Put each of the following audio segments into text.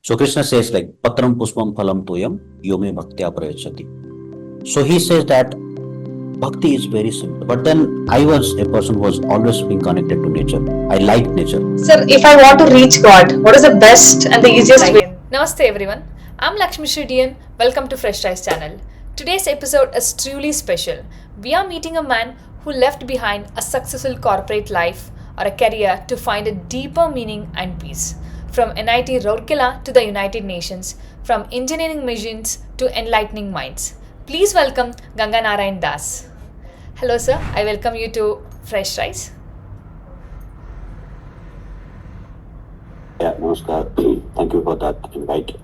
So Krishna says like Patram Puspam Phalam Toyam Yome Bhaktya Prayachati. So he says that bhakti is very simple. But then I was a person who was always being connected to nature. I like nature. Sir, if I want to reach God, what is the best and the easiest way? Namaste everyone. I'm Lakshmishree and welcome to Freshrise channel. Today's episode is truly special. We are meeting a man who left behind a successful corporate life or a career to find a deeper meaning and peace. From NIT Rourkela to the United Nations, from engineering machines to enlightening minds. Please welcome Ganga Narayan Das. Hello sir, I welcome you to Freshrise. Yeah, namaskar. Thank you for that invite.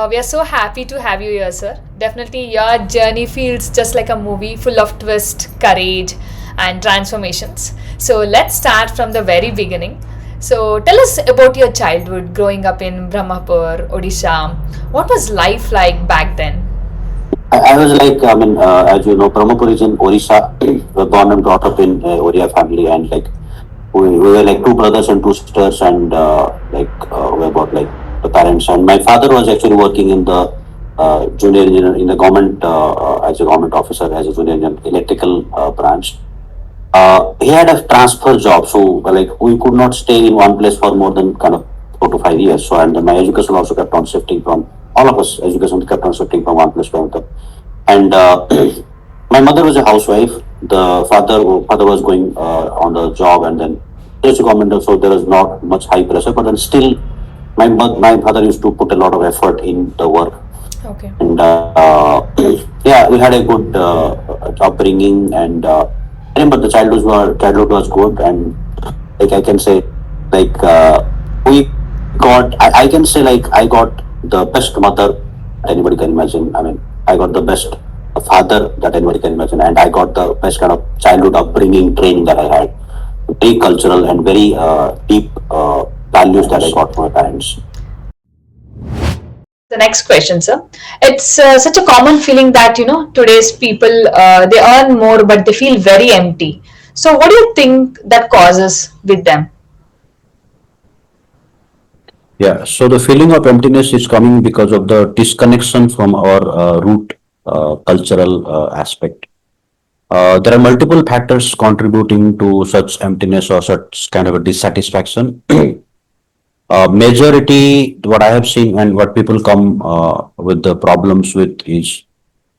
We are so happy to have you here, sir. Definitely, your journey feels just like a movie full of twist, courage, and transformations. So, let's start from the very beginning. So, tell us about your childhood growing up in Brahmapur, Odisha. What was life like back then? I was like, as you know, Brahmapur is in Odisha. We were born and brought up in Oriya family, and like we were like two brothers and two sisters, and we were about like the parents. And my father was actually working in the junior engineer in the government as a government officer as a junior engineer electrical branch. He had a transfer job, so like we could not stay in one place for more than kind of 4 to 5 years. So and my education also kept on shifting from all of us. Education kept on shifting from one place to another. And my mother was a housewife. The father was going on the job, and then there's a government, so there was not much high pressure. But then still, my father used to put a lot of effort in the work. Okay. And yeah, we had a good upbringing, and I remember the childhood was good, and like I can say, like we got, I can say like I got the best mother anybody can imagine. I mean, I got the best father that anybody can imagine, and I got the best kind of childhood upbringing training that I had, very cultural and very deep values that I got from my parents. The next question, sir. It's such a common feeling that today's people they earn more but they feel very empty. So, what do you think that causes with them? Yeah, so the feeling of emptiness is coming because of the disconnection from our root cultural aspect. There are multiple factors contributing to such emptiness or such kind of a dissatisfaction. Majority, what I have seen and what people come with the problems with is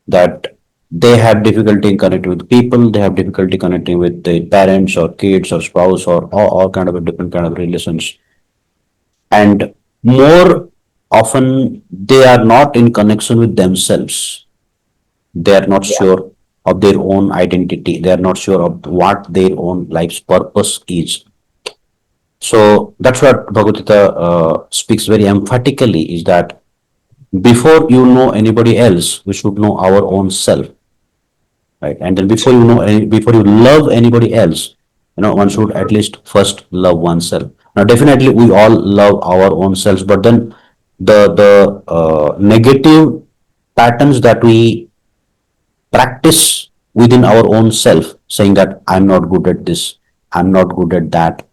that they have difficulty in connecting with people, they have difficulty connecting with their parents or kids or spouse or all kind of a different kind of relations. And more often, they are not in connection with themselves. They are not sure of their own identity. They are not sure of what their own life's purpose is. So that's what Bhagavad Gita speaks very emphatically is that before you know anybody else, we should know our own self, right? And then before you love anybody else, one should at least first love oneself. Now, definitely, we all love our own selves, but then the negative patterns that we practice within our own self, saying that I'm not good at this, I'm not good at that,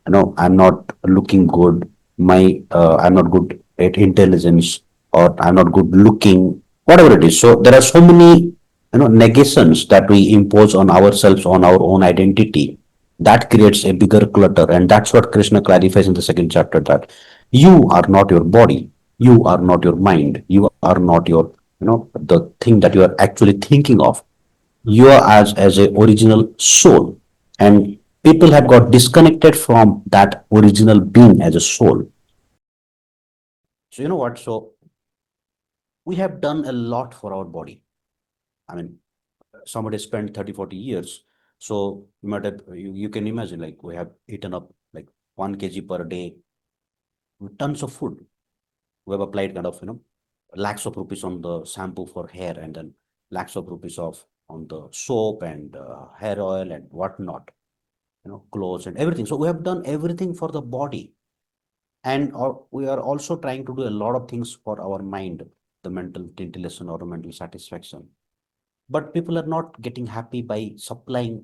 I'm not looking good, I'm not good at intelligence, or I'm not good looking, whatever it is. So there are so many negations that we impose on ourselves, on our own identity, that creates a bigger clutter. And that's what Krishna clarifies in the second chapter, that you are not your body, you are not your mind, you are not your the thing that you are actually thinking of. You are as a original soul, and people have got disconnected from that original being as a soul. So you know what, so we have done a lot for our body. I mean, somebody spent 30-40 years, so you can imagine, like, we have eaten up like 1 kg per day with tons of food. We have applied kind of lakhs of rupees on the shampoo for hair, and then lakhs of rupees of on the soap and hair oil and whatnot, clothes and everything. So we have done everything for the body, and we are also trying to do a lot of things for our mind, the mental intelligence or the mental satisfaction. But people are not getting happy by supplying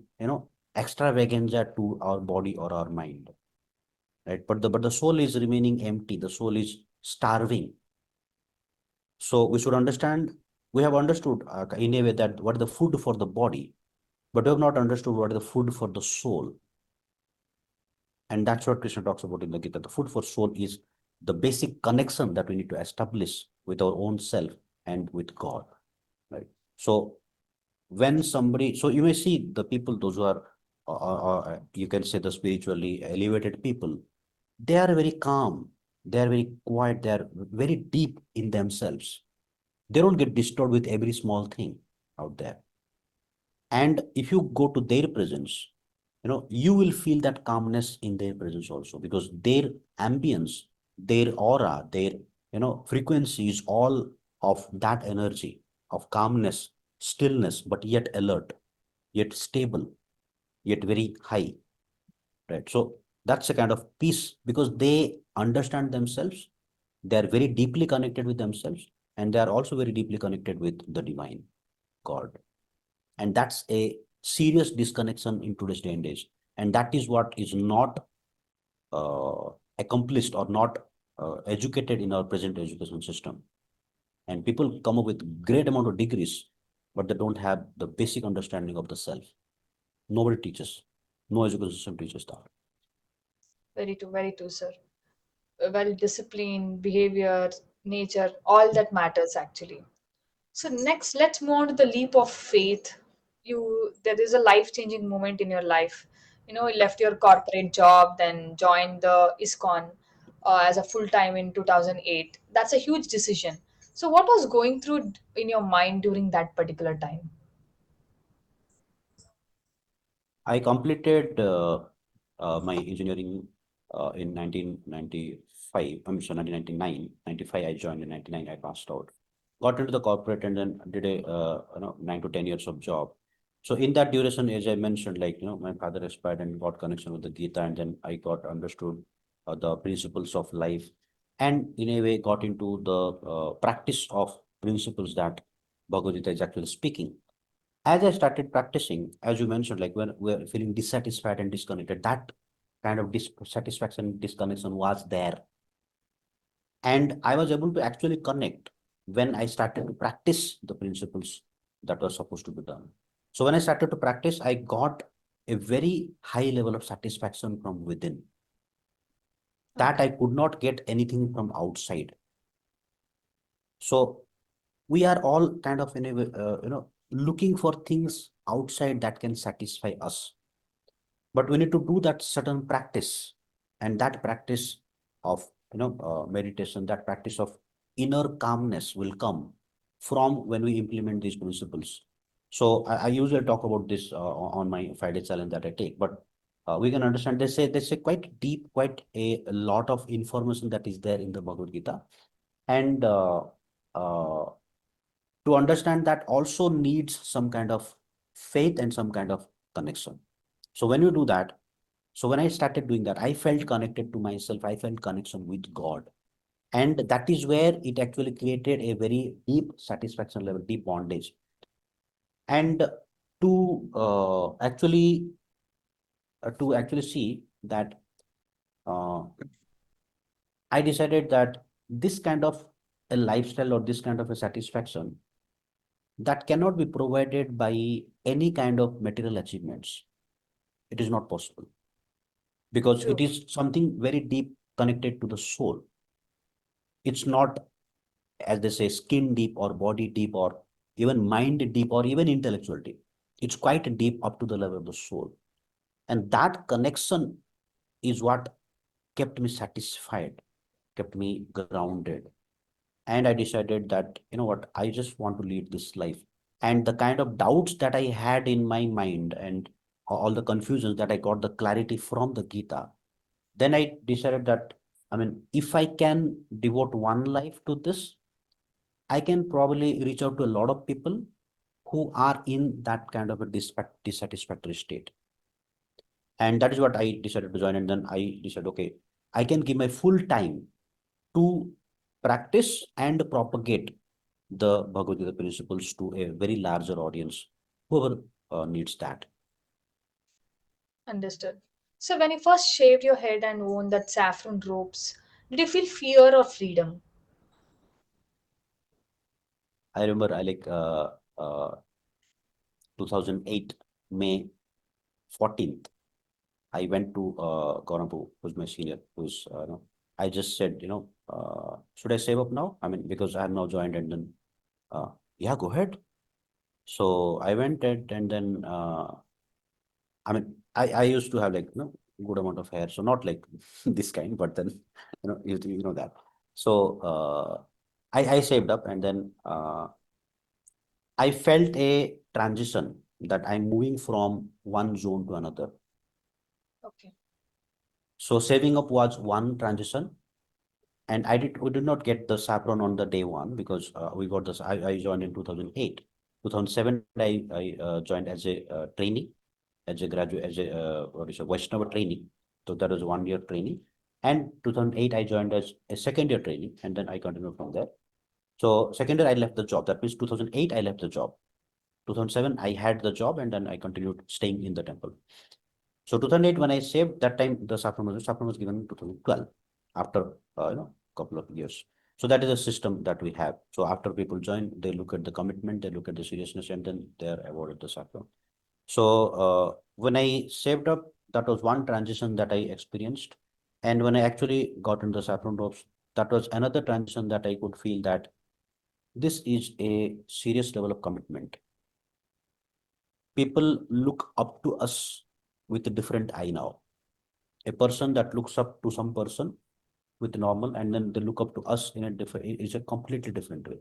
extravaganza to our body or our mind. right? But the soul is remaining empty. The soul is starving. So we should understand. We have understood in a way that what is the food for the body, but we have not understood what is the food for the soul. And that's what Krishna talks about in the Gita. The food for soul is the basic connection that we need to establish with our own self and with God, right? So when somebody, so you may see the people, those who are, you can say the spiritually elevated people, they are very calm, they are very quiet, they are very deep in themselves. They don't get disturbed with every small thing out there. And if you go to their presence, you will feel that calmness in their presence also, because their ambience, their aura, their frequency is all of that energy of calmness, stillness, but yet alert, yet stable, yet very high, right? So that's a kind of peace, because they understand themselves, they are very deeply connected with themselves, and they are also very deeply connected with the divine God. And that's a serious disconnection in today's day and age, and that is what is not uh, accomplished or not educated in our present education system. And people come up with great amount of degrees, but they don't have the basic understanding of the self. Nobody teaches. No education system teaches that. Very true, sir. Well, discipline, behavior, nature, all that matters actually. So next, let's move on to the leap of faith. There is a life-changing moment in your life. You left your corporate job, then joined the ISKCON as a full-time in 2008. That's a huge decision. So what was going through in your mind during that particular time? I completed my engineering in 1995. I'm sorry, 1999. 95, I joined in 99. I passed out. Got into the corporate and then did a 9 to 10 years of job. So in that duration, as I mentioned, like my father expired and got connection with the Gita, and then I got understood the principles of life, and in a way got into the practice of principles that Bhagavad Gita is actually speaking. As I started practicing, as you mentioned, like when we're feeling dissatisfied and disconnected, that kind of dissatisfaction, disconnection was there. And I was able to actually connect when I started to practice the principles that were supposed to be done. So when I started to practice, I got a very high level of satisfaction from within that Okay. I could not get anything from outside. So we are all kind of in a way, looking for things outside that can satisfy us, but we need to do that certain practice, and that practice of meditation, that practice of inner calmness will come from when we implement these principles. So I usually talk about this on my Friday challenge that I take, but we can understand, they say quite deep, quite a lot of information that is there in the Bhagavad Gita. And uh, to understand that also needs some kind of faith and some kind of connection. So when you do that, so when I started doing that, I felt connected to myself, I felt connection with God, and that is where it actually created a very deep satisfaction level, deep bondage. And to actually see that, uh, I decided that this kind of a lifestyle or this kind of a satisfaction that cannot be provided by any kind of material achievements. It is not possible, because it True. is something very deep connected to the soul. It's not, as they say, skin deep or body deep or even mind deep or even intellectual deep. It's quite deep up to the level of the soul. And that connection is what kept me satisfied, kept me grounded. And I decided that, what, I just want to lead this life. And the kind of doubts that I had in my mind, and all the confusions, that I got the clarity from the Gita, then I decided that, I mean, if I can devote one life to this, I can probably reach out to a lot of people who are in that kind of a dissatisfactory state. And that is what I decided to join. And then I decided, okay, I can give my full time to practice and propagate the Bhagavad Gita principles to a very larger audience, whoever needs that. Understood. So when you first shaved your head and worn that saffron robes, did you feel fear or freedom? I remember I 2008 May 14th. I went to Gaurampur, who's my senior, I just said, should I save up now? I mean, because I have now joined, and then, uh, yeah, go ahead. So I went and then, I used to have good amount of hair, so not like this kind, but then, you know that. So I saved up, and then I felt a transition that I'm moving from one zone to another. Okay. So saving up was one transition, and we did not get the saffron on the day one, because we got this. I joined in 2008. 2007, I joined as a trainee, as a graduate, as a what is a Vaishnava trainee. So that was 1 year training. And 2008, I joined as a second year training, and then I continued from there. So second year, I left the job. That means 2008, I left the job. 2007, I had the job, and then I continued staying in the temple. So 2008, when I saved, that time the saffron was given in 2012, after couple of years. So that is a system that we have. So after people join, they look at the commitment, they look at the seriousness, and then they are awarded the saffron. So when I saved up, that was one transition that I experienced. And when I actually got into the saffron ropes, that was another transition that I could feel that this is a serious level of commitment. People look up to us with a different eye now. A person that looks up to some person with normal, and then they look up to us in a different, is a completely different way,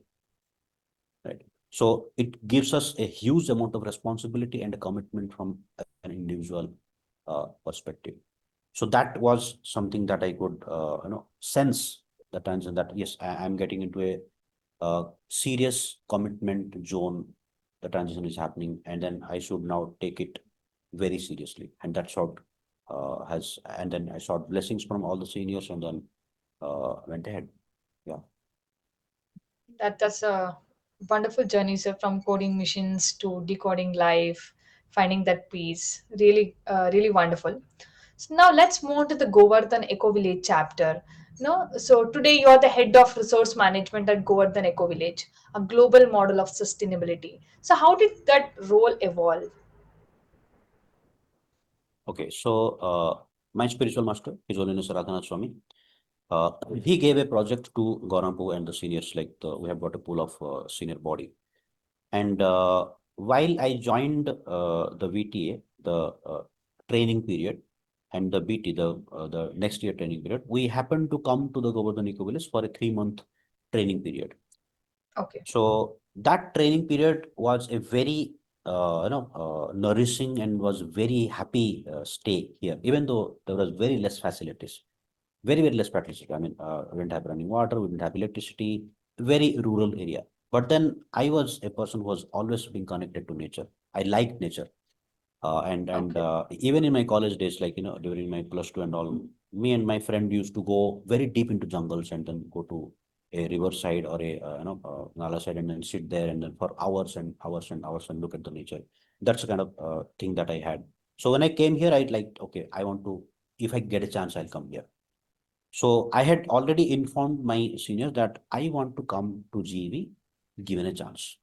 right? So it gives us a huge amount of responsibility and a commitment from an individual perspective. So that was something that I could sense the tension, that yes, I'm getting into a serious commitment zone. The transition is happening, and then I should now take it very seriously. And that's what has, and then I sought blessings from all the seniors, and then went ahead. Yeah. That's a wonderful journey, sir, from coding machines to decoding life, finding that peace. Really, really wonderful. So now let's move to the Govardhan Eco Village chapter. No, so today you are the head of resource management at Govardhan Eco Village, a global model of sustainability. So how did that role evolve? Okay. So my spiritual master, His Holiness Radhanath Swami, he gave a project to Gaurampur and the seniors. We have got a pool of senior body. And while I joined the VTA, the training period, and the BT, the next year training period, we happened to come to the Govardhan Eco Village for a 3 month training period. Okay. So that training period was a very nourishing and was very happy stay here, even though there was very less facilities, very less facilities. I mean, we didn't have running water, we didn't have electricity, very rural area. But then I was a person who was always been connected to nature. I liked nature. And Okay. Even in my college days, during my plus two and all, me and my friend used to go very deep into jungles, and then go to a riverside or a nala side, and then sit there, and then for hours and hours and hours, and look at the nature. That's the kind of thing that I had. So when I came here, I like, okay, I want to, if I get a chance, I'll come here. So I had already informed my seniors that I want to come to GEV given a chance.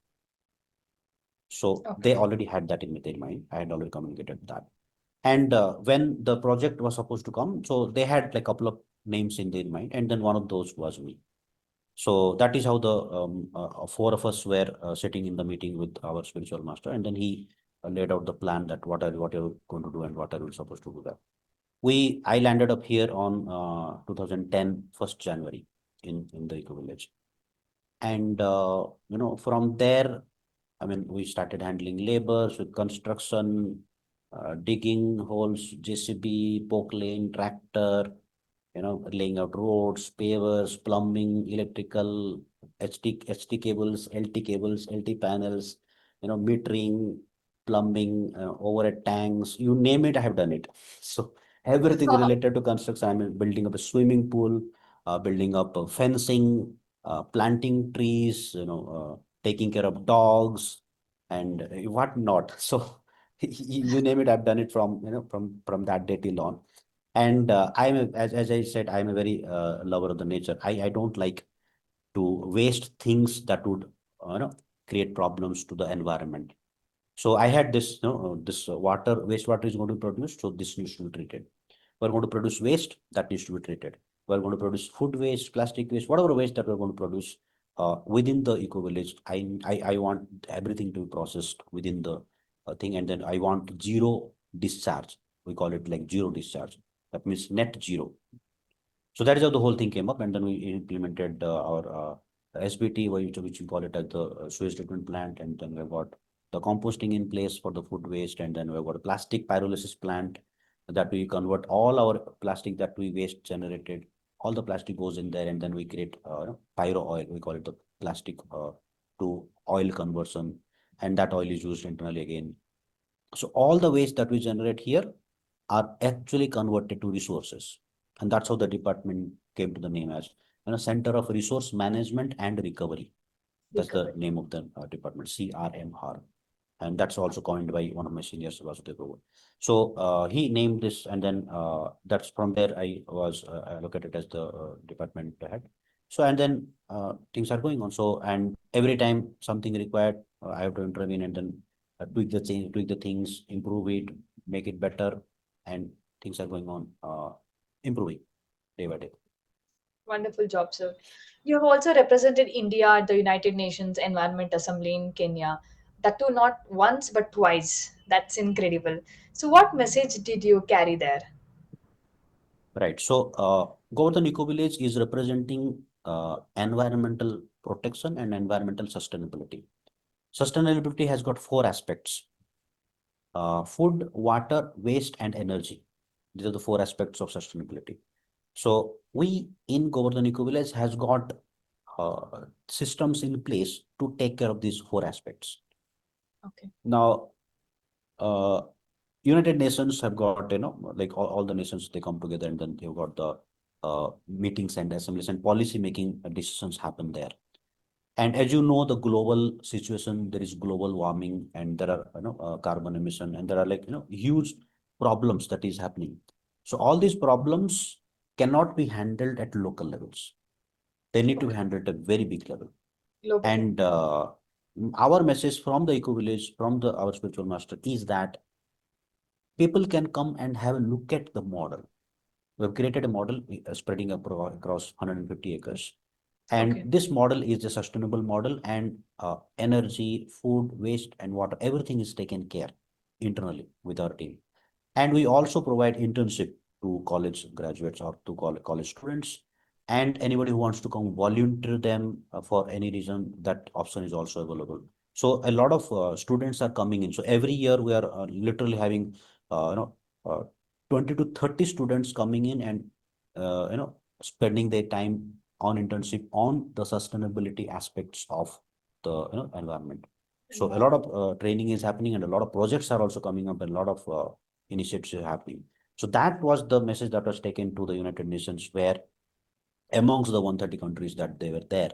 So they Okay. already had that in their mind. I had already communicated that. And when the project was supposed to come, so they had like a couple of names in their mind, and then one of those was me. So that is how the four of us were sitting in the meeting with our spiritual master, and then he laid out the plan that what are you going to do and what are you supposed to do that. I landed up here on 2010 1st January in the Eco Village, and from there, I mean, we started handling labors with construction, digging holes, JCB, poke lane, tractor, laying out roads, pavers, plumbing, electrical, HT cables, LT cables, LT panels, metering, plumbing, overhead tanks, you name it, I have done it. So everything related to construction. I mean, building up a swimming pool, building up fencing, planting trees, taking care of dogs, and what not. So you name it, I've done it from that day till on. And as I said, I'm a very lover of the nature. I don't like to waste things that would create problems to the environment. So I had this, this water, wastewater is going to be produced, so this needs to be treated. We're going to produce waste that needs to be treated. We're going to produce food waste, plastic waste, whatever waste that we're going to produce within the eco village. I want everything to be processed within the thing, and then I want zero discharge. We call it like zero discharge. That means net zero. So that is how the whole thing came up, and then we implemented our SBT, which we call it as the sewage treatment plant, and then we've got the composting in place for the food waste, and then we've got a plastic pyrolysis plant that we convert all our plastic that we waste generated, all the plastic goes in there, and then we create pyro oil. We call it the plastic to oil conversion, and that oil is used internally again. So all the waste that we generate here are actually converted to resources. And that's how the department came to the name as Center of Resource Management and Recovery. That's the Recovery. name of the department, CRMR. And that's also coined by one of my seniors, Vasudev Gowal. So he named this, and then that's from there I was allocated as the department head. So and then things are going on. So and every time something required, I have to intervene and then tweak the things, improve it, make it better, and things are going on, improving day by day. Wonderful job, sir. You have also represented India at the United Nations Environment Assembly in Kenya. That too, not once but twice. That's incredible. So, what message did you carry there? Right. So, Govardhan Eco Village is representing environmental protection and environmental sustainability. Sustainability has got four aspects: food, water, waste, and energy. These are the four aspects of sustainability. So, we in Govardhan Eco Village has got systems in place to take care of these four aspects. Okay. Now, uh, United Nations have got, like all the nations, they come together and then you've got the meetings and assemblies and policy making decisions happen there. And as you know, the global situation, there is global warming and there are, carbon emission and there are like, huge problems that is happening. So all these problems cannot be handled at local levels. They need to be Okay. handled at a very big level. Globally. And our message from the Eco Village, from our spiritual master is that people can come and have a look at the model. We've created a model spreading across 150 acres. And Okay. this model is a sustainable model, and energy, food, waste, and water, everything is taken care internally with our team. And we also provide internship to college graduates or to college students. And anybody who wants to come volunteer them for any reason, that option is also available. So a lot of students are coming in. So every year we are literally having, uh, you know, uh, 20 to 30 students coming in and, spending their time on internship on the sustainability aspects of the environment. So a lot Environment. of training is happening and a lot of projects are also coming up and a lot of initiatives happening. So that was the message that was taken to the United Nations, where amongst the 130 countries that they were there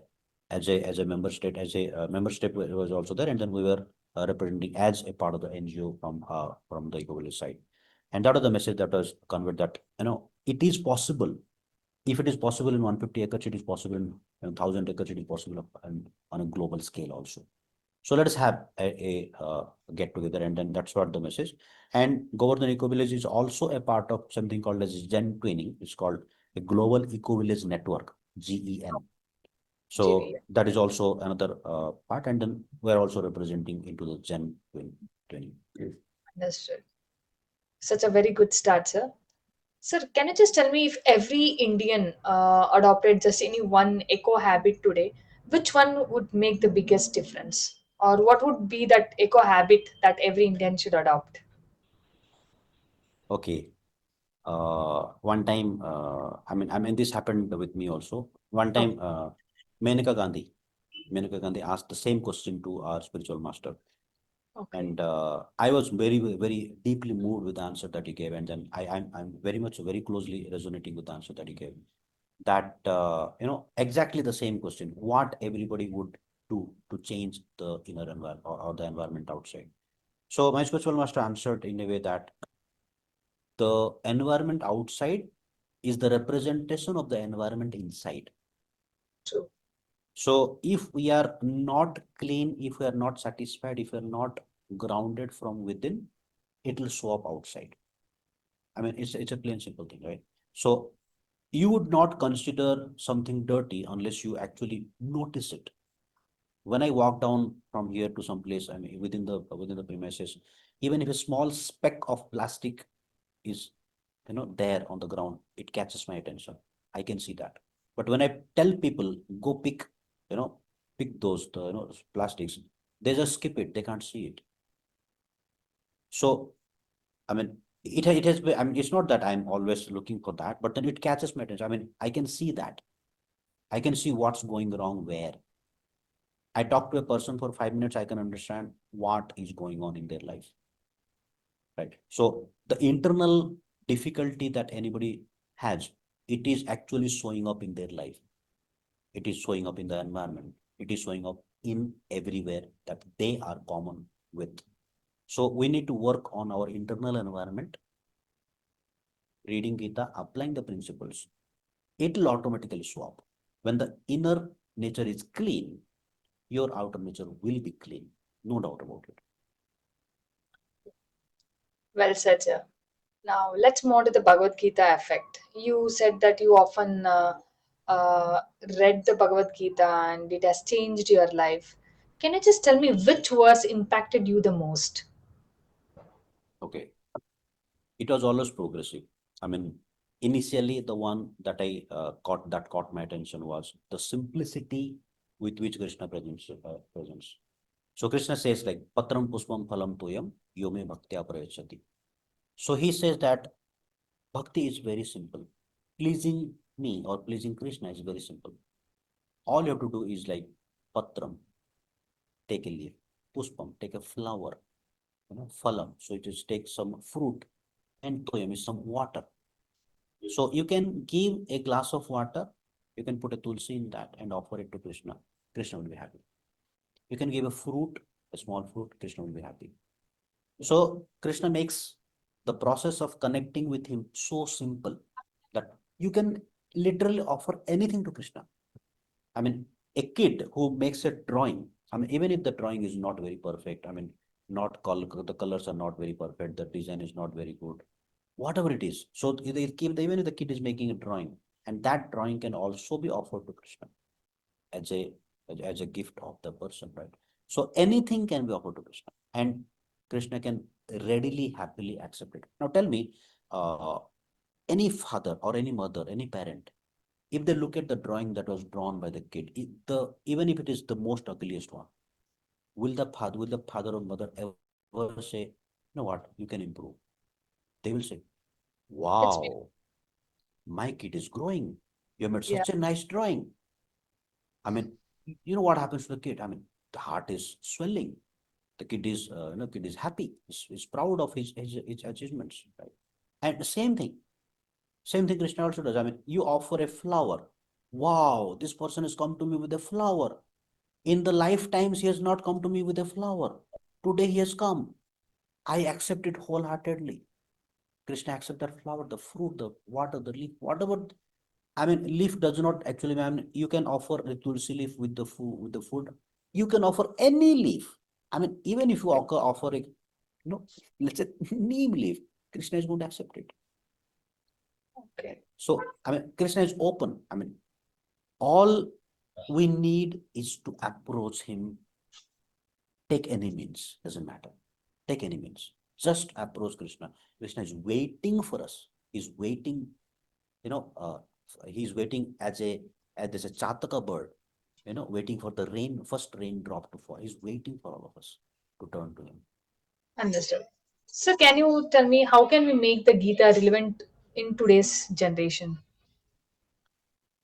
as a member state, as a member state was also there, and then we were representing as a part of the NGO from the Eco Village side, and that was the message that was conveyed, that it is possible. If it is possible in 150 acres, it is possible in 1,000 acres, it is possible on a global scale also. So let us have a get together, and then that's what the message. And Govardhan Eco Village is also a part of something called as Gen Twinning. It's called a Global Eco Village Network, GEN. GV. So that is also another part, and then we're also representing into the Twinning. Understood. Such a very good start, sir. Sir, can you just tell me if every Indian adopted just any one eco habit today, which one would make the biggest difference? Or what would be that eco habit that every Indian should adopt? Okay. One time, I mean, this happened with me also. One Okay. time, Menaka Gandhi, Menaka Gandhi asked the same question to our spiritual master. Okay. And I was very, very deeply moved with the answer that he gave. And then I'm very much, very closely resonating with the answer that he gave. That, exactly the same question, what everybody would do to change the inner environment or the environment outside. So my spiritual master answered in a way that The environment outside is the representation of the environment inside. True. So if we are not clean, if we are not satisfied, if we are not grounded from within, it will show up outside. I mean, it's a plain simple thing, right? So you would not consider something dirty unless you actually notice it. When I walk down from here to some place, I mean, within the premises, even if a small speck of plastic is, there on the ground, it catches my attention. I can see that. But when I tell people go pick, you know, pick those plastics, they just skip it. They can't see it. So I mean, it has been, I mean, it's not that I'm always looking for that, but then it catches my attention. I mean, I can see that. I can see what's going wrong where. I talk to a person for 5 minutes, I can understand what is going on in their life. Right. So the internal difficulty that anybody has, it is actually showing up in their life. It is showing up in the environment. It is showing up in everywhere that they are common with. So we need to work on our internal environment, reading Gita, applying the principles. It will automatically show up. When the inner nature is clean, your outer nature will be clean. No doubt about it. Well said, sir. Now, let's move on to the Bhagavad Gita effect. You said that you often uh, read the Bhagavad Gita and it has changed your life. Can you just tell me which verse impacted you the most? Okay. It was always progressive. I mean, initially the one that I caught my attention was the simplicity with which Krishna presents. So Krishna says like Patram Puspam Phalam Tuyam Yome Bhaktya Prayachati. So he says that bhakti is very simple. Pleasing me or pleasing Krishna is very simple. All you have to do is like Patram, take a leaf, Puspam, take a flower, Phalam. So it is take some fruit, and Toyam is some water. So you can give a glass of water, you can put a tulsi in that and offer it to Krishna. Krishna will be happy. You can give a fruit, a small fruit, Krishna will be happy. So Krishna makes the process of connecting with him so simple that you can literally offer anything to Krishna. I mean, a kid who makes a drawing, I mean, even if the drawing is not very perfect, I mean, not the colors are not very perfect, the design is not very good, whatever it is. So even if the kid is making a drawing, and that drawing can also be offered to Krishna as a as a gift of the person, right? So anything can be offered to Krishna, and Krishna can readily, happily accept it. Now tell me, uh, any father or any mother, any parent, if they look at the drawing that was drawn by the kid, even if it is the most ugliest one, will the father or mother ever say, you know what, you can improve? They will say, It's me. wow, my kid is growing. You made Yeah, such a nice drawing. I mean, you know what happens to the kid? I mean, the heart is swelling. The kid is, kid is happy. Is proud of his achievements, right? And the same thing Krishna also does. I mean, you offer a flower. Wow, this person has come to me with a flower. In the lifetimes, he has not come to me with a flower. Today he has come. I accept it wholeheartedly. Krishna accept that flower, the fruit, the water, the leaf, whatever. I mean, leaf does not actually. I mean, you can offer a tulsi leaf with the food. With the food, you can offer any leaf. I mean, even if you offer a, let's say neem leaf, Krishna is going to accept it. okay. So, I mean, Krishna is open. I mean, all we need is to approach him. Take any means, doesn't matter. Take any means. Just approach Krishna. Krishna is waiting for us. He's waiting, you know, uh, he's waiting as a Chataka bird, waiting for the first raindrop to fall. He's waiting for all of us to turn to him. Understood. So, can you tell me how can we make the Gita relevant in today's generation?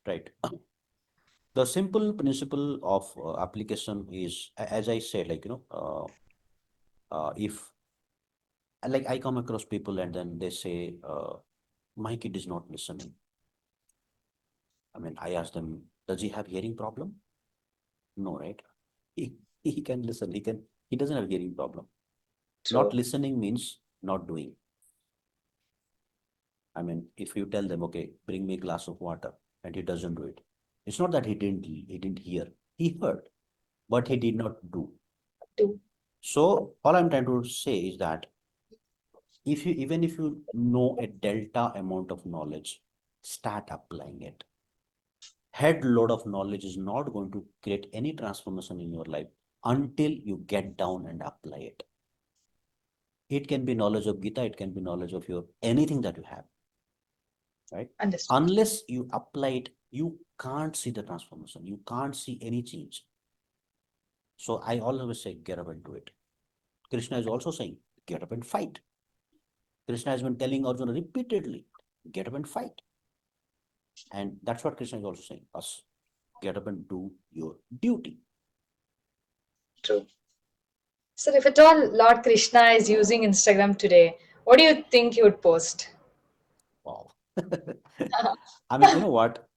Right. The simple principle of application is, as I said, like, if like I come across people and then they say, my kid is not listening. I mean, I ask them, does he have hearing problem? No, right? He, he can listen. He doesn't have hearing problem. Not True. listening means not doing. I mean, if you tell them, okay, bring me a glass of water, and he doesn't do it, it's not that he didn't hear. He heard, but he did not do. Do. So all I'm trying to say is that if you even if you know a delta amount of knowledge, start applying it. Head load of knowledge is not going to create any transformation in your life until you get down and apply it. It can be knowledge of Gita, it can be knowledge of your anything that you have, right? Understood. Unless you apply it, you can't see the transformation, you can't see any change. So I always say, get up and do it. Krishna is also saying, get up and fight. Krishna has been telling Arjuna repeatedly, get up and fight. And that's what Krishna is also saying, us, get up and do your duty. True. So, if at all Lord Krishna is using Instagram today, what do you think he would post? Wow. I mean, you know what?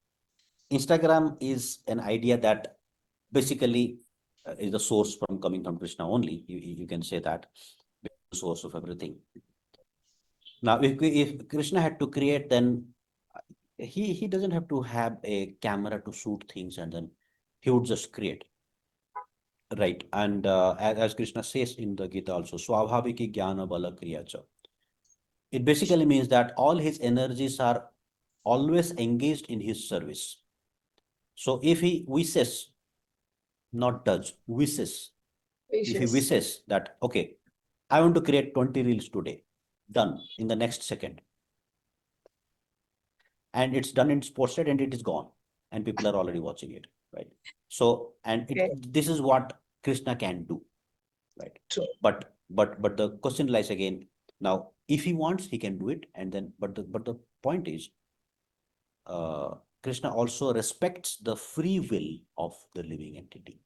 Instagram is an idea that basically is the source from coming from Krishna only. You can say that the source of everything. Now, if Krishna had to create, then he doesn't have to have a camera to shoot things, and then he would just create. Right. And as Krishna says in the Gita also, Swabhaviki Jnana Bala Kriya Cha. It basically means that all his energies are always engaged in his service. So if he wishes, not does, wishes, if he Wishes. wishes that, okay, I want to create 20 reels today, done in the next second. And it's done, it's posted, and it is gone. And people are already watching it, right? So, and Okay. this is what Krishna can do, right? True. But the question lies again. Now, if he wants, he can do it, and then but the point is, Krishna also respects the free will of the living entity.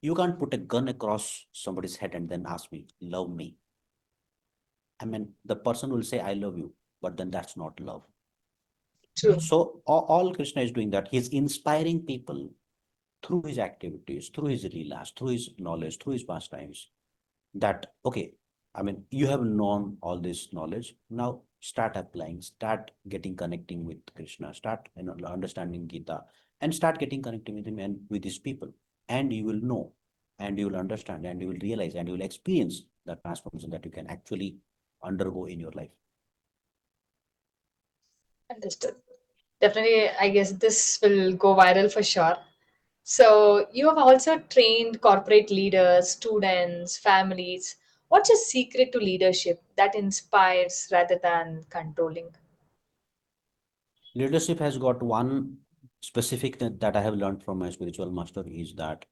You can't put a gun across somebody's head and then ask me, love me. I mean, the person will say, I love you, but then that's not love. True. So all Krishna is doing that. He's inspiring people through his activities, through his leelas, through his knowledge, through his pastimes. That, okay, I mean, you have known all this knowledge. Now start applying, start getting connecting with Krishna, start understanding Gita, and start getting connecting with him and with his people. And you will know, and you will understand, and you will realize, and you will experience the transformation that you can actually undergo in your life. Understood. Definitely, I guess this will go viral for sure. So, you have also trained corporate leaders, students, families. What's your secret to leadership that inspires rather than controlling? Leadership has got one specific thing that I have learned from my spiritual master is that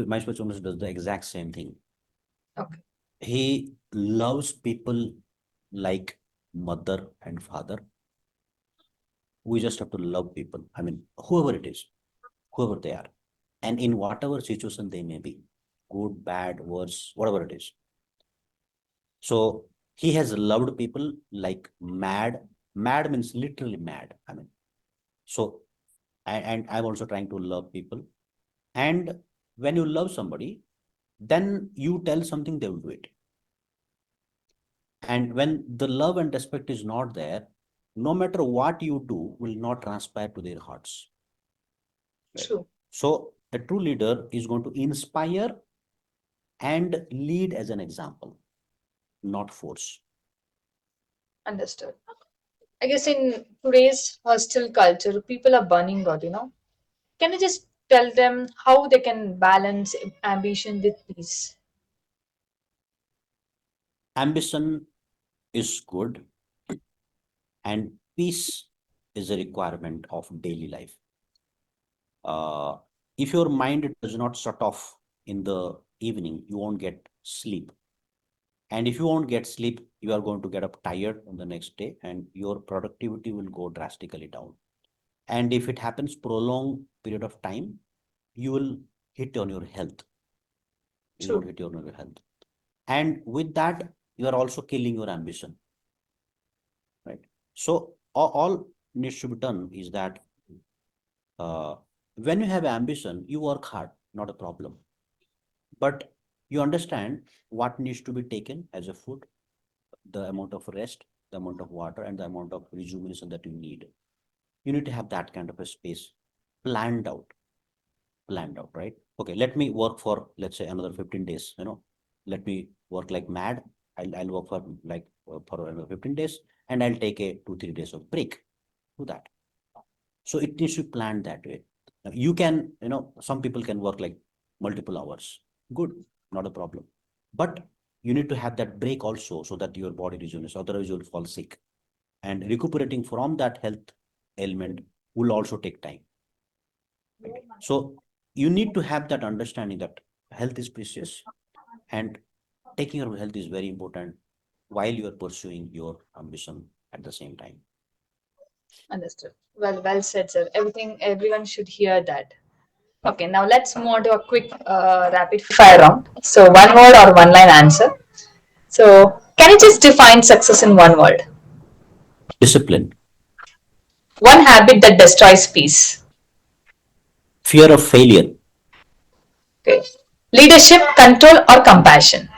my spiritual master does the exact same thing. Okay. He loves people like mother and father. We just have to love people. I mean, whoever it is, whoever they are, and in whatever situation they may be, good, bad, worse, whatever it is. So he has loved people like mad. Mad means literally mad. I mean, so and I'm also trying to love people. And when you love somebody, then you tell something, they will do it. And when the love and respect is not there, no matter what you do, will not transpire to their hearts. Right? True. So a true leader is going to inspire and lead as an example, not force. Understood. I guess in today's hostile culture, people are burning out. Can you just tell them how they can balance ambition with peace? Ambition is good, and peace is a requirement of daily life. If your mind does not shut off in the evening, you won't get sleep. And if you won't get sleep, you are going to get up tired on the next day, and your productivity will go drastically down. And if it happens prolonged period of time, you will hit on your health. You will True. hit on your health. And with that, you are also killing your ambition. Right. So all needs to be done is that uh, when you have ambition, you work hard, not a problem. But you understand what needs to be taken as a food, the amount of rest, the amount of water, and the amount of rejuvenation that you need. You need to have that kind of a space planned out, right? Okay, let me work for, let's say, another 15 days, let me work like mad. I'll work for like for another 15 days, and I'll take a 2-3 days of break. Do that. So it needs to be planned that way. You can, some people can work like multiple hours. Good, not a problem. But you need to have that break also so that your body rejuvenates. Otherwise, you'll fall sick. And recuperating from that health ailment will also take time. Right? So you need to have that understanding that health is precious, and taking care of health is very important while you are pursuing your ambition at the same time. Understood. Well said, sir. Everyone should hear that. Okay, now let's move on to a quick rapid fire round. So, one word or one line answer. So, can you just define success in one word? Discipline. One habit that destroys peace. Fear of failure. Okay. Leadership, control, or compassion.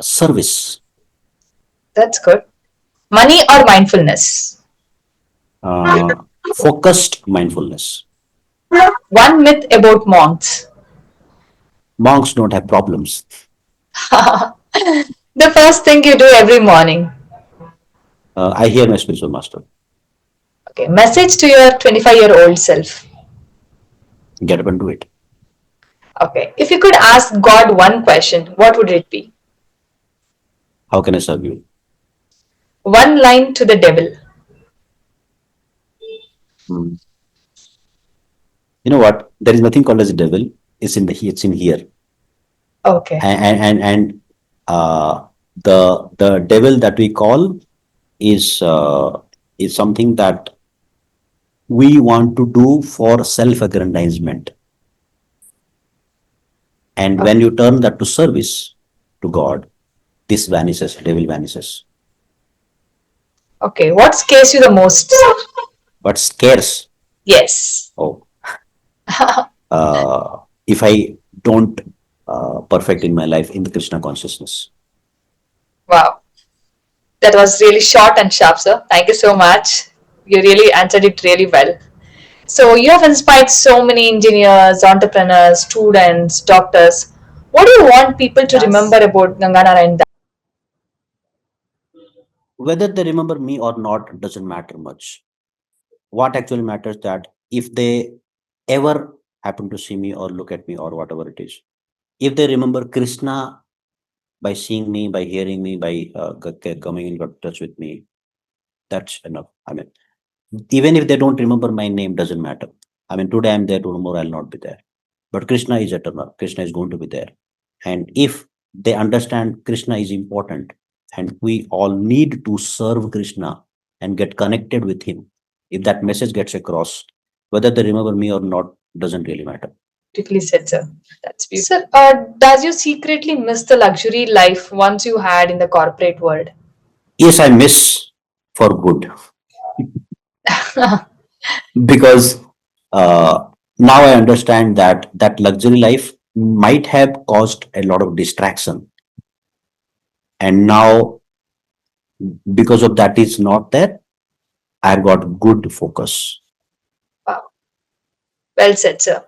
Service. That's good. Money or mindfulness. Focused mindfulness. One myth about monks. Monks don't have problems. The first thing you do every morning. I hear my spiritual master. Okay. Message to your 25-year-old self. Get up and do it. Okay. If you could ask God one question, what would it be? How can I serve you? One line to the devil. Hmm. You know what? There is nothing called as a devil. It's in here. Okay. And the devil that we call is something that we want to do for self-aggrandizement. And when you turn that to service to God, this vanishes, devil vanishes. Okay. What scares you the most? What scares? Yes. Oh, if I don't perfect in my life in the Krishna consciousness. Wow. That was really short and sharp, sir. Thank you so much. You really answered it really well. So, you have inspired so many engineers, entrepreneurs, students, doctors. What do you want people to remember about Ganga Narayan? Whether they remember me or not doesn't matter much. What actually matters that if they ever happen to see me or look at me or whatever it is, if they remember Krishna by seeing me, by hearing me, by coming in touch with me, that's enough. I mean, even if they don't remember my name, doesn't matter. I mean, today I'm there, tomorrow I'll not be there. But Krishna is eternal. Krishna is going to be there. And if they understand Krishna is important and we all need to serve Krishna and get connected with him, if that message gets across, whether they remember me or not, doesn't really matter. Beautifully said, sir. That's beautiful. Sir, does you secretly miss the luxury life once you had in the corporate world? Yes, I miss for good. Because now I understand that that luxury life might have caused a lot of distraction, and now because of that is not there, I've got good focus. Wow. Well said, sir.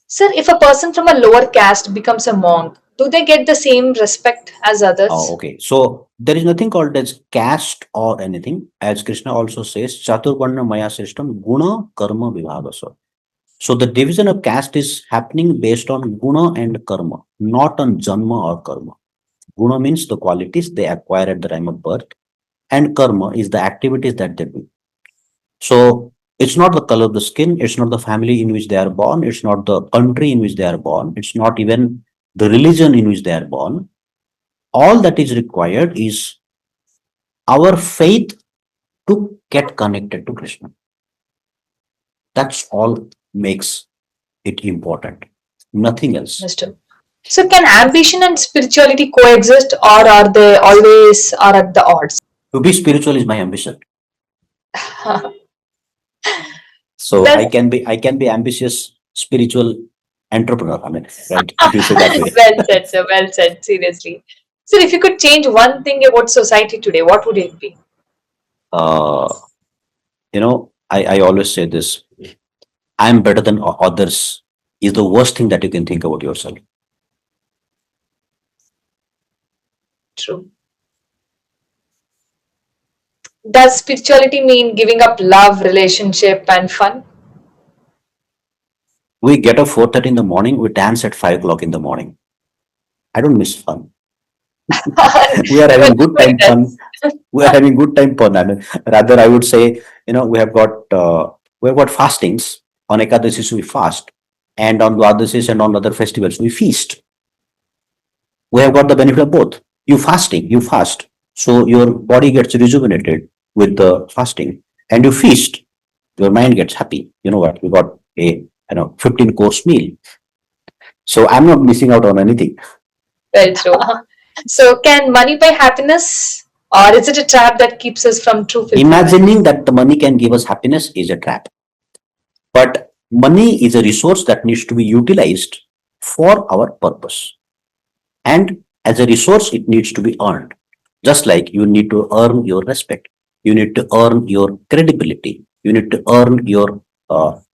Sir, if a person from a lower caste becomes a monk, do they get the same respect as others? Okay, so there is nothing called as caste or anything, as Krishna also says, Chaturvarna Maya system, Guna Karma Vibhagasa. So the division of caste is happening based on guna and karma, not on janma or karma. Guna means the qualities they acquire at the time of birth, and karma is the activities that they do. So it's not the color of the skin, it's not the family in which they are born, it's not the country in which they are born, it's not even the religion in which they are born. All that is required is our faith to get connected to Krishna. That's all makes it important, nothing else. Understood. So, can ambition and spirituality coexist, or are they always are at the odds? To be spiritual is my ambition. So Well, I can be ambitious spiritual entrepreneur. I mean, right? If you say that way. well said, sir. Well said. Seriously. Sir, if you could change one thing about society today, what would it be? Uh, I always say this: I'm better than others is the worst thing that you can think about yourself. True. Does spirituality mean giving up love, relationship, and fun? We get up 4:30 in the morning, we dance at 5 o'clock in the morning. I don't miss fun. We are Even having good nobody time fun. does. We are having good time fun. And rather, I would say, we have got fastings on Ekadasis we fast, and on Dwadasis and on other festivals we feast. We have got the benefit of both. You fast, so your body gets rejuvenated with the fasting, and you feast, your mind gets happy. You know what? We got a 15-course meal, so I'm not missing out on anything. Very true. So, can money buy happiness, or is it a trap that keeps us from true fulfillment? Imagining that the money can give us happiness is a trap. But money is a resource that needs to be utilized for our purpose. And as a resource, it needs to be earned. Just like you need to earn your respect, you need to earn your credibility, you need to earn your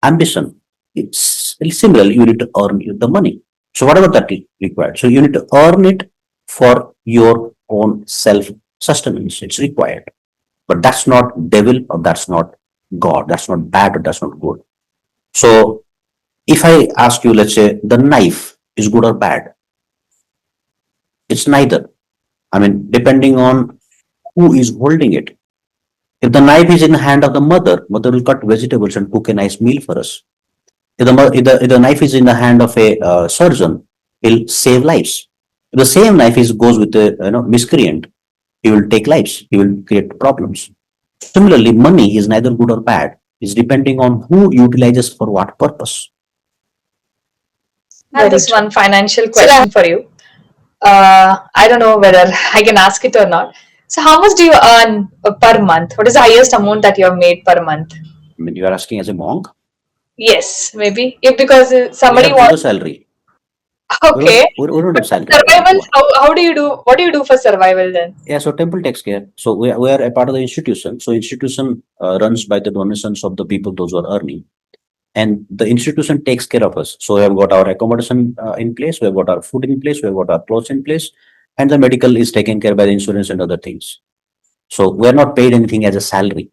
ambition. It's similar, you need to earn the money. So, whatever that is required. So, you need to earn it for your own self sustenance. It's required. But that's not devil or that's not God. That's not bad or that's not good. So, if I ask you, let's say the knife is good or bad, it's neither. I mean, depending on who is holding it. If the knife is in the hand of the mother, mother will cut vegetables and cook a nice meal for us. If the knife is in the hand of a surgeon, he'll save lives. If the same knife goes with a miscreant, he will take lives. He will create problems. Similarly, money is neither good or bad. It's depending on who utilizes for what purpose. I have this one financial question for you. I don't know whether I can ask it or not. So, how much do you earn per month? What is the highest amount that you have made per month? I mean, you are asking as a monk. Yes, maybe. If because We somebody have zero wants. salary. Okay. We don't have salary. Survival, how do you do? What do you do for survival then? Yeah, so temple takes care. So we are a part of the institution. So institution runs by the donations of the people, those who are earning. And the institution takes care of us. So we have got our accommodation in place, we have got our food in place, we have got our clothes in place, and the medical is taken care by the insurance and other things. So we are not paid anything as a salary,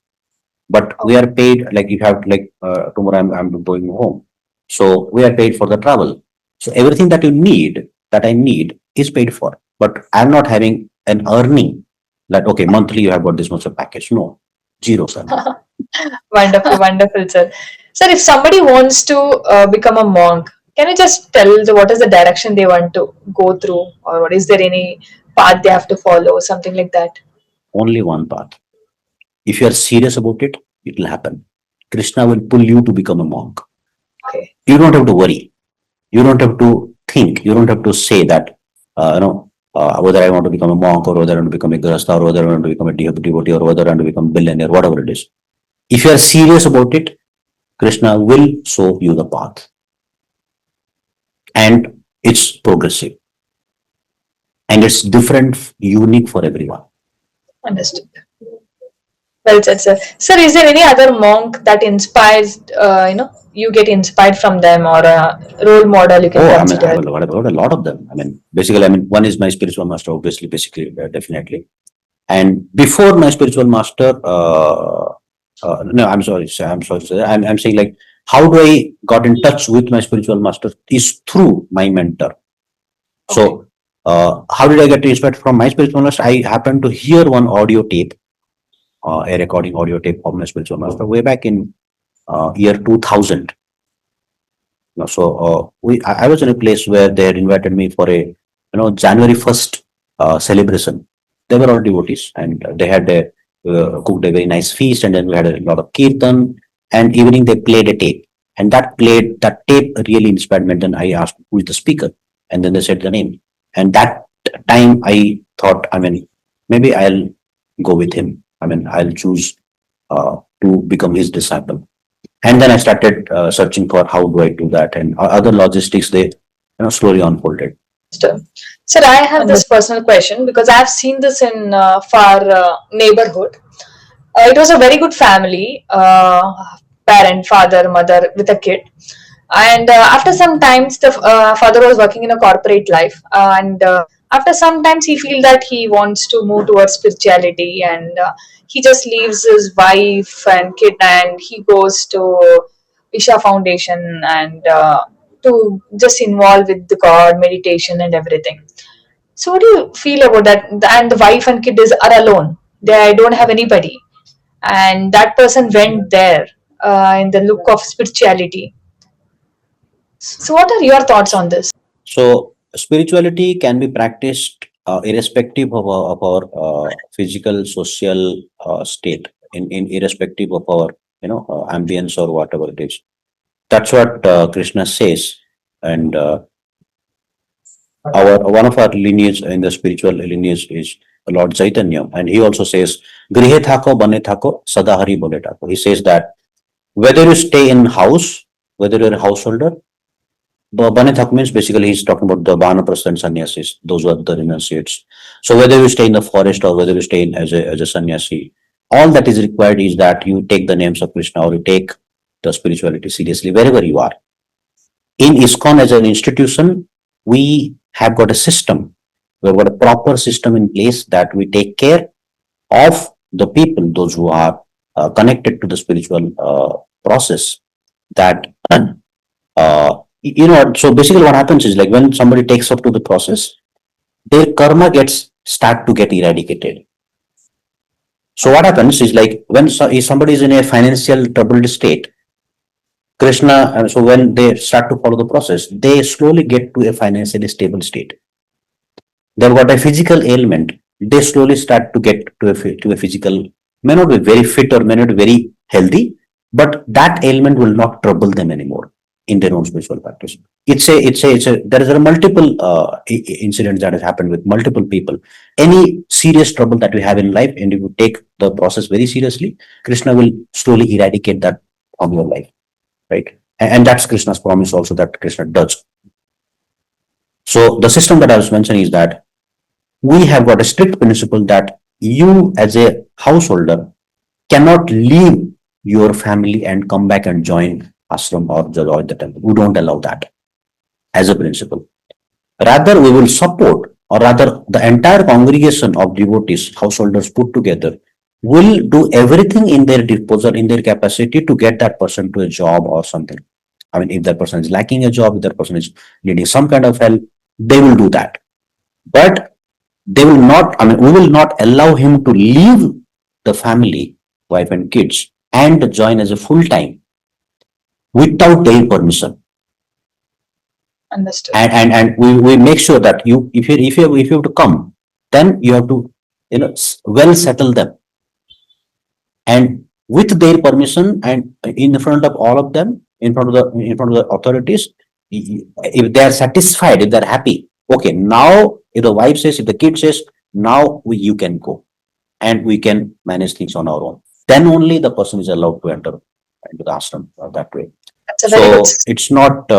but we are paid like you have like tomorrow I'm going home. So we are paid for the travel. So everything that you need, that I need, is paid for. But I'm not having an earning that okay, monthly you have got this much of package. No, zero, sir. Wonderful, wonderful, sir. Sir, if somebody wants to become a monk, can you just tell what is the direction they want to go through, or what is there any path they have to follow, something like that? Only one path. If you are serious about it, it will happen. Krishna will pull you to become a monk. Okay. You don't have to worry. You don't have to think. You don't have to say that, whether I want to become a monk or whether I want to become a grasta or whether I want to become a devotee or whether I want to become a billionaire, whatever it is. If you are serious about it, Krishna will show you the path. And it's progressive. And it's different, unique for everyone. Understood. Well said, sir. Sir, is there any other monk that inspires, you get inspired from them, or a role model you can I mean, consider? I have a lot of them. I mean, basically, one is my spiritual master, obviously, definitely. And before my spiritual master, no, I'm sorry, sir, I'm sorry, sir. I'm saying like, how do I got in touch with my spiritual master is through my mentor. So, how did I get inspired from my spiritual master? I happened to hear one audio tape, a recording audio tape of my spiritual master way back in year 2000. So I was in a place where they had invited me for a January 1st celebration. They were all devotees and they had cooked a very nice feast, and then we had a lot of kirtan, and evening they played a tape, and that tape really inspired me. And then I asked who is the speaker, and then they said the name, and that time I thought, I mean, maybe I'll go with him. I mean, I'll choose to become his disciple. And then I started searching for how do I do that, and other logistics they slowly unfolded. Sir, Sir, I have this personal question because I've seen this in far neighborhood. It was a very good family, parent, father, mother with a kid. And after some times, the father was working in a corporate life, and after some times, he feel that he wants to move towards spirituality, and he just leaves his wife and kid, and he goes to Isha Foundation and to just involve with the God, meditation, and everything. So, what do you feel about that? And the wife and kid are alone. They don't have anybody, and that person went there in the look of spirituality. So, what are your thoughts on this? So spirituality can be practiced irrespective of our physical, social state, in irrespective of our ambience or whatever it is. That's what Krishna says, and our one of our lineage in the spiritual lineage is Lord Chaitanya, and he also says, "Grihe thako bane thako sadahari bole thako." He says that whether you stay in house, whether you're a householder, Banithak means basically he's talking about the Vanaprastha and sannyasis, those who are the renunciates. So whether you stay in the forest or whether you stay in as a sannyasi, all that is required is that you take the names of Krishna or you take the spirituality seriously wherever you are. In ISKCON as an institution, we have got a system. We've got a proper system in place that we take care of the people, those who are connected to the spiritual process. That so basically what happens is like when somebody takes up to the process, their karma gets start to get eradicated. So what happens is like when if somebody is in a financial troubled state, Krishna, so when they start to follow the process, they slowly get to a financially stable state. They've got a physical ailment, they slowly start to get to a physical, may not be very fit or may not be very healthy, but that ailment will not trouble them anymore in their own spiritual practice. There is a multiple incidents that has happened with multiple people. Any serious trouble that we have in life, and if you take the process very seriously, Krishna will slowly eradicate that from your life, right? And that's Krishna's promise also that Krishna does. So the system that I was mentioning is that we have got a strict principle that you as a householder cannot leave your family and come back and join ashram or join the temple. We don't allow that as a principle. Rather, we will support, or rather, the entire congregation of devotees, householders put together, will do everything in their disposal, in their capacity to get that person to a job or something. I mean, if that person is lacking a job, if that person is needing some kind of help, they will do that. But they will not, I mean, we will not allow him to leave the family, wife and kids, and join as a full time without their permission. Understood. And we make sure that you if you have to come, then you have to well settle them, and with their permission and in front of all of them, in front of the authorities, if they are satisfied, if they're happy, okay, now if the wife says, if the kid says, now you can go and we can manage things on our own, then only the person is allowed to enter into the ashram that way. That's a very good So it's not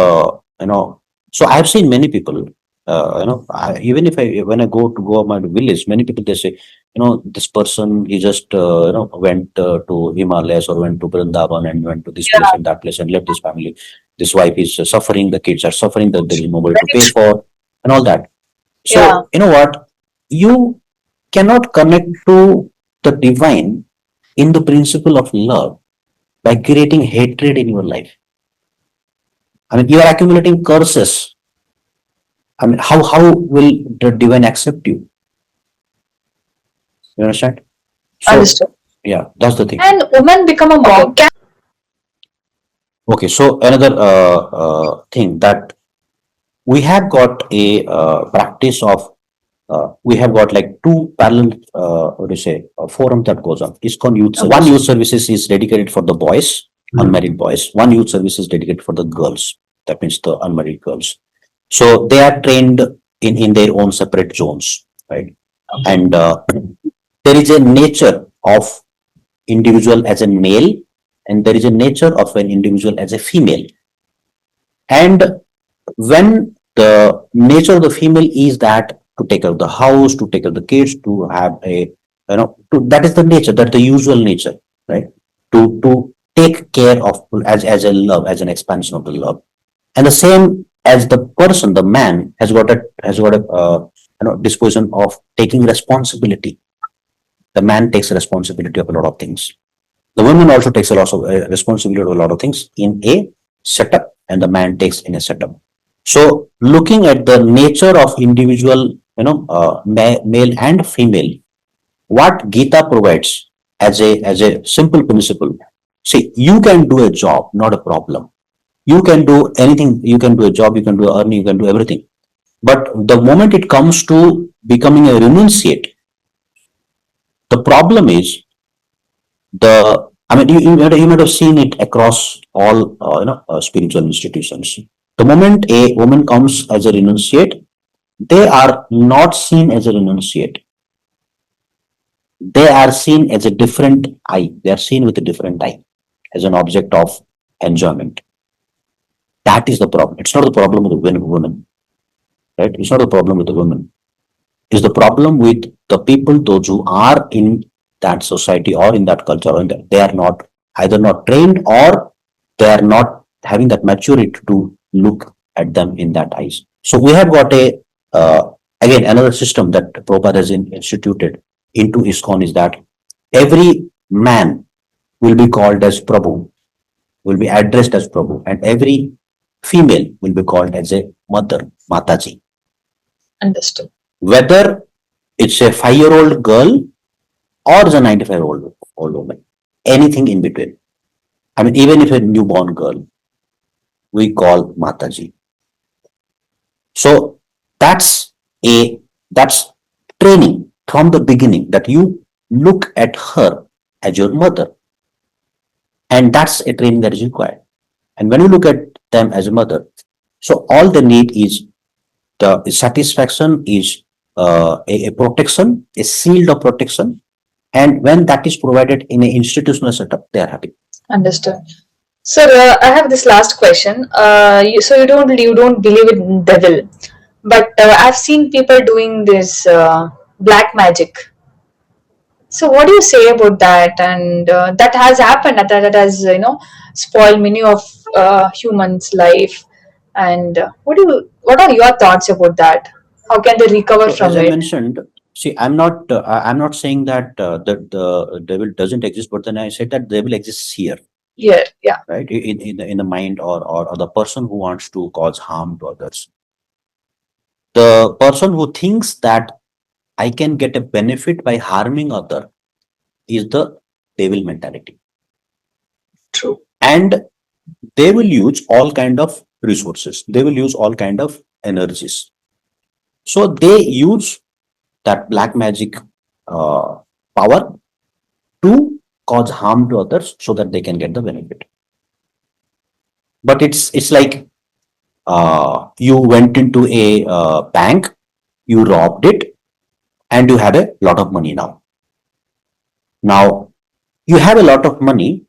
so I have seen many people, even if when I go my village, many people they say, this person he just went to Himalayas or went to Vrindavan and went to this place and that place and left his family. This wife is suffering, the kids are suffering, that there is nobody to pay for and all that. So you know what, you cannot connect to the divine in the principle of love by creating hatred in your life. I mean, you are accumulating curses. I mean, how will the divine accept you? You understand? So, Understood. yeah, that's the thing. And women become a monk. Okay, so another thing that we have got a practice of, we have got like two parallel, what do you say, forum that goes on. ISKCON youth. One youth services is dedicated for the boys, unmarried boys. One youth service is dedicated for the girls. That means the unmarried girls. So they are trained in their own separate zones, right? Okay. And there is a nature of individual as a male, and there is a nature of an individual as a female. And when the nature of the female is that to take care of the house, to take care of the kids, to have a, that is the nature, that's the usual nature, right? To take care of, as a love, as an expansion of the love. And the same as the person, the man has got a disposition of taking responsibility. The man takes responsibility of a lot of things. The woman also takes a lot of responsibility of a lot of things in a setup, and the man takes in a setup. So, looking at the nature of individual, male and female, what Gita provides as a simple principle. See, you can do a job, not a problem. You can do anything. You can do a job. You can do earning. You can do everything. But the moment it comes to becoming a renunciate, the problem is the. I mean, you might have seen it across all spiritual institutions. The moment a woman comes as a renunciate, they are not seen as a renunciate. They are seen as a different eye. They are seen with a different eye, as an object of enjoyment. That is the problem. It's not the problem with the women, right? It's not the problem with the women. It's the problem with the people, those who are in that society or in that culture, or they are not either not trained, or they are not having that maturity to look at them in that eyes. So we have got a again another system that Prabhupada has instituted into ISKCON, is that every man will be called as Prabhu, will be addressed as Prabhu, and every female will be called as a mother, Mataji. Understood. Whether it's a 5-year-old girl or is a 95-year-old woman, anything in between. I mean, even if a newborn girl, we call Mataji. So that's training from the beginning, that you look at her as your mother, and that's a training that is required. And when you look at them as a mother, so all they need is the satisfaction, is a protection, a shield of protection, and when that is provided in an institutional setup, they are happy. Understood. Sir, I have this last question. So you don't believe in devil, but I've seen people doing this black magic. So what do you say about that? And that has happened. That has spoiled many of humans' life. And what are your thoughts about that? How can they recover So as from I it? mentioned, see, I'm not saying that that the devil doesn't exist, but then I said that devil exists here, Yeah. right? In the mind, or the person who wants to cause harm to others. The person who thinks that I can get a benefit by harming other is the devil mentality, True. and they will use all kind of resources. They will use all kind of energies. So they use that black magic power to cause harm to others so that they can get the benefit. But it's like you went into a bank, you robbed it, and you have a lot of money now. Now you have a lot of money,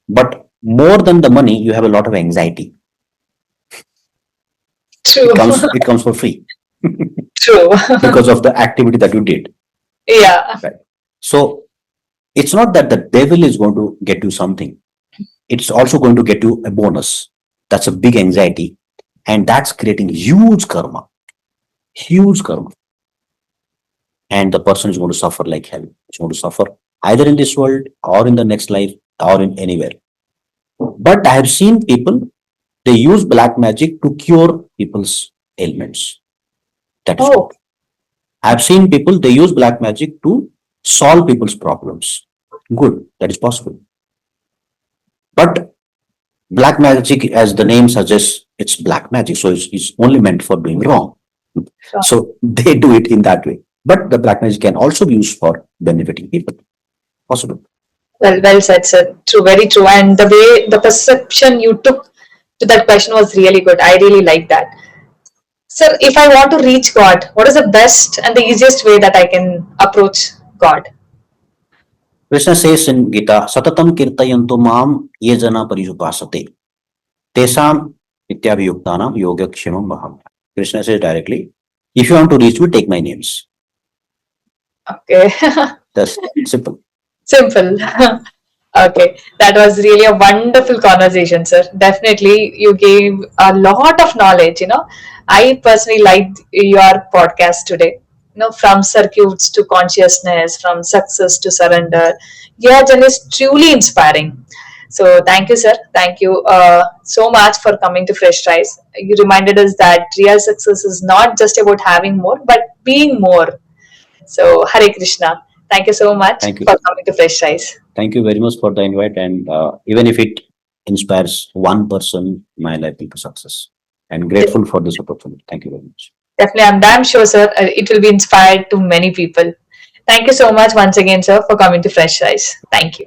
but more than the money, you have a lot of anxiety. True. It comes for free True. because of the activity that you did. Yeah. Right. So it's not that the devil is going to get you something. It's also going to get you a bonus. That's a big anxiety, and that's creating huge karma. Huge karma. And the person is going to suffer like hell. It's going to suffer either in this world or in the next life or in anywhere. But I have seen people, they use black magic to cure people's ailments. That is Oh, good. I've seen people, they use black magic to solve people's problems. Good, that is possible. But black magic, as the name suggests, it's black magic, so it's only meant for doing wrong. sure. So they do it in that way. But the black magic can also be used for benefiting people. Possible. Well said, sir. True, very true. And the way, the perception you took to that question was really good. I really like that. Sir, if I want to reach God, what is the best and the easiest way that I can approach God? Krishna says in Gita, Satatam kirtayantu mam ye jana parijupasate. Tesam ityabhiyuktanam yogakshemam vaham. Krishna says directly, If you want to reach me, take my names. Okay. That's simple. Simple. Okay, that was really a wonderful conversation, sir. Definitely, you gave a lot of knowledge. I personally liked your podcast today. From circuits to consciousness, from success to surrender, your journey is truly inspiring. So, thank you, sir. Thank you so much for coming to Fresh Rise. You reminded us that real success is not just about having more, but being more. So, Hare Krishna. Thank you so much Thank you. for coming to Fresh Rise. Thank you very much for the invite. And even if it inspires one person, my life will be success. And grateful for this opportunity. Thank you very much. Definitely, I'm damn sure, sir, it will be inspired to many people. Thank you so much once again, sir, for coming to Fresh Rise. Thank you.